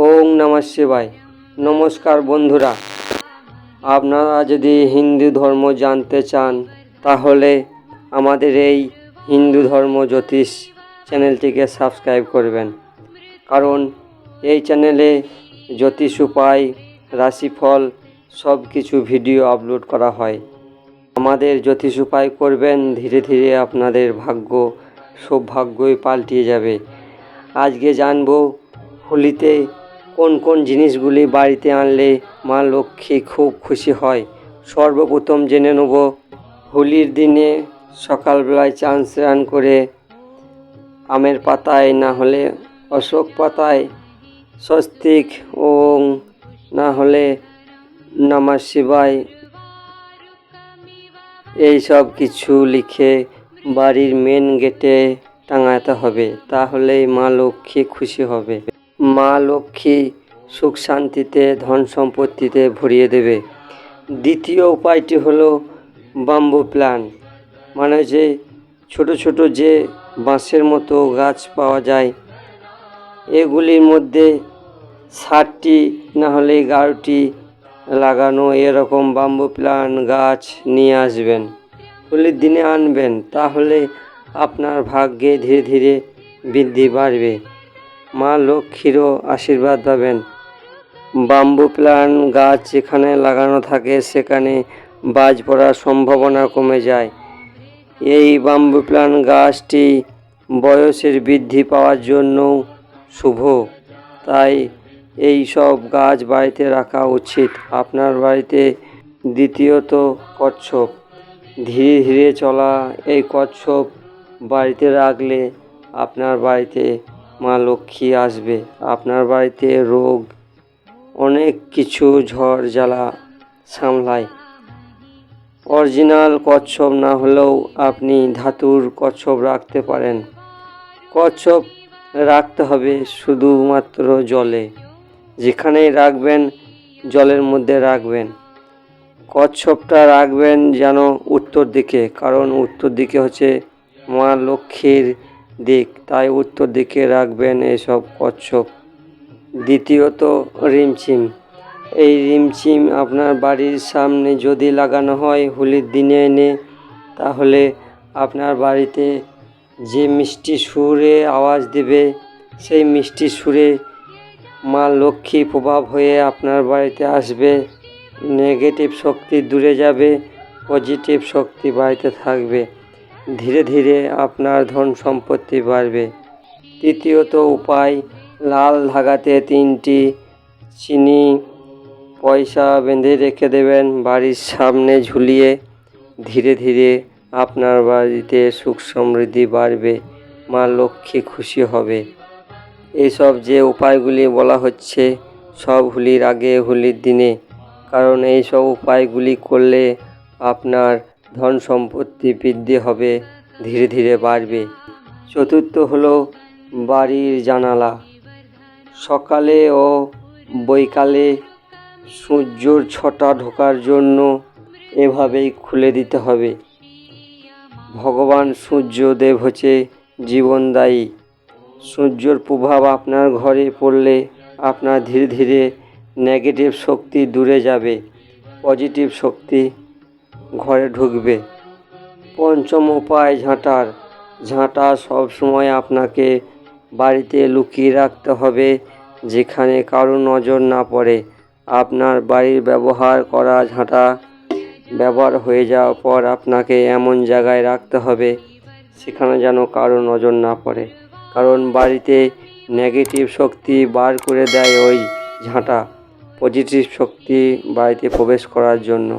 ওং নমঃ শিবায়। নমস্কার বন্ধুরা, আপনারা যদি হিন্দু ধর্ম জানতে চান তাহলে আমাদের এই হিন্দু ধর্ম জ্যোতিষ চ্যানেলটিকে সাবস্ক্রাইব করবেন, কারণ এই চ্যানেলে জ্যোতিষ উপায়, রাশিফল সব কিছু ভিডিও আপলোড করা হয়। আমাদের জ্যোতিষ উপায় করবেন, ধীরে ধীরে আপনাদের ভাগ্য সৌভাগ্যই পাল্টিয়ে যাবে। আজকে জানবো হোলিতে কোন কোন জিনিসগুলি বাড়িতে আনলে মা লক্ষ্মী খুব খুশি হয়। সর্বপ্রথম জেনে নেব, হোলির দিনে সকালবেলায় স্নান করে আমের পাতায় না হলে অশোক পাতায় স্বস্তিক ওং না হলে নমঃ শিবায় এই সব কিছু লিখে বাড়ির মেন গেটে টাঙাতে হবে, তাহলেই মা লক্ষ্মী খুশি হবে। মা লক্ষ্মী সুখ শান্তিতে ধন সম্পত্তিতে ভরিয়ে দেবে। দ্বিতীয় উপায়টি হলো বাম্বু প্ল্যান্ট, মানে যে ছোট ছোট যে বাঁশের মতো গাছ পাওয়া যায়, এগুলির মধ্যে 7টি না হলে 11টি লাগানো এরকম বাম্বু প্ল্যান্ট গাছ নিয়ে আসবেন, হোলির দিনে আনবেন, তাহলে আপনার ভাগ্যে ধীরে ধীরে বৃদ্ধি বাড়বে, মা লক্ষ্মীরও আশীর্বাদ পাবেন। বাম্বু প্ল্যান্ট গাছ যেখানে লাগানো থাকে সেখানে বাজ পড়ার সম্ভাবনা কমে যায়। এই বাম্বু প্ল্যান্ট গাছটি বয়সের বৃদ্ধি পাওয়ার জন্য শুভ, তাই এই সব গাছ বাড়িতে রাখা উচিত আপনার বাড়িতে। দ্বিতীয়ত কচ্ছপ, ধীরে ধীরে চলা এই কচ্ছপ বাড়িতে রাখলে আপনার বাড়িতে মা লক্ষ্মী আসবে। আপনার বাড়িতে রোগ অনেক কিছু ঝড় জ্বালা সামলায়। অরিজিনাল কচ্ছপ না হলেও আপনি ধাতুর কচ্ছপ রাখতে পারেন। কচ্ছপ রাখতে হবে শুধুমাত্র জলে, যেখানেই রাখবেন জলের মধ্যে রাখবেন। কচ্ছপটা রাখবেন যেন উত্তর দিকে, কারণ উত্তর দিকে হচ্ছে মা লক্ষ্মীর দিক, তাই উত্তর দিকে রাখবেন এসব কচ্ছপ। দ্বিতীয়ত রিমঝিম, এই রিমঝিম আপনার বাড়ির সামনে যদি লাগানো হয় হোলির দিনে এনে, তাহলে আপনার বাড়িতে যে মিষ্টি সুরে আওয়াজ দেবে সেই মিষ্টি সুরে মা লক্ষ্মী প্রভাব হয়ে আপনার বাড়িতে আসবে। নেগেটিভ শক্তি দূরে যাবে, পজিটিভ শক্তি বাড়িতে থাকবে, ধীরে ধীরে আপনার ধন সম্পত্তি বাড়বে। তৃতীয়ত উপায়, লাল ধাগাতে 3টি চিনি পয়সা বেঁধে রেখে দেবেন বাড়ির সামনে ঝুলিয়ে, ধীরে ধীরে আপনার বাড়িতে সুখ সমৃদ্ধি বাড়বে, মা লক্ষ্মী খুশি হবে। এইসব যে উপায়গুলি বলা হচ্ছে সব হোলির আগে হোলির দিনে, কারণ এই সব উপায়গুলি করলে আপনার ধন সম্পত্তি বৃদ্ধি হবে, ধীরে ধীরে বাড়বে। চতুর্থ হলো বাড়ির জানালা সকালে ও বৈকালে সূর্যর ছটা ঢোকার জন্য এভাবেই খুলে দিতে হবে। ভগবান সূর্যদেব হচ্ছে জীবনদায়ী, সূর্যর প্রভাব আপনার ঘরে পড়লে আপনার ধীরে ধীরে নেগেটিভ শক্তি দূরে যাবে, পজিটিভ শক্তি ঘরে ঢুকবে। পঞ্চম উপায় ঝাঁটা সবসময় আপনাকে বাড়িতে লুকিয়ে রাখতে হবে, যেখানে কারো নজর না পড়ে। আপনার বাড়ির ব্যবহার করা ঝাঁটা ব্যবহার হয়ে যাওয়ার পর আপনাকে এমন জায়গায় রাখতে হবে সেখানে যেন কারো নজর না পড়ে, কারণ বাড়িতে নেগেটিভ শক্তি বার করে দেয় ওই ঝাঁটা, পজিটিভ শক্তি বাড়িতে প্রবেশ করার জন্য।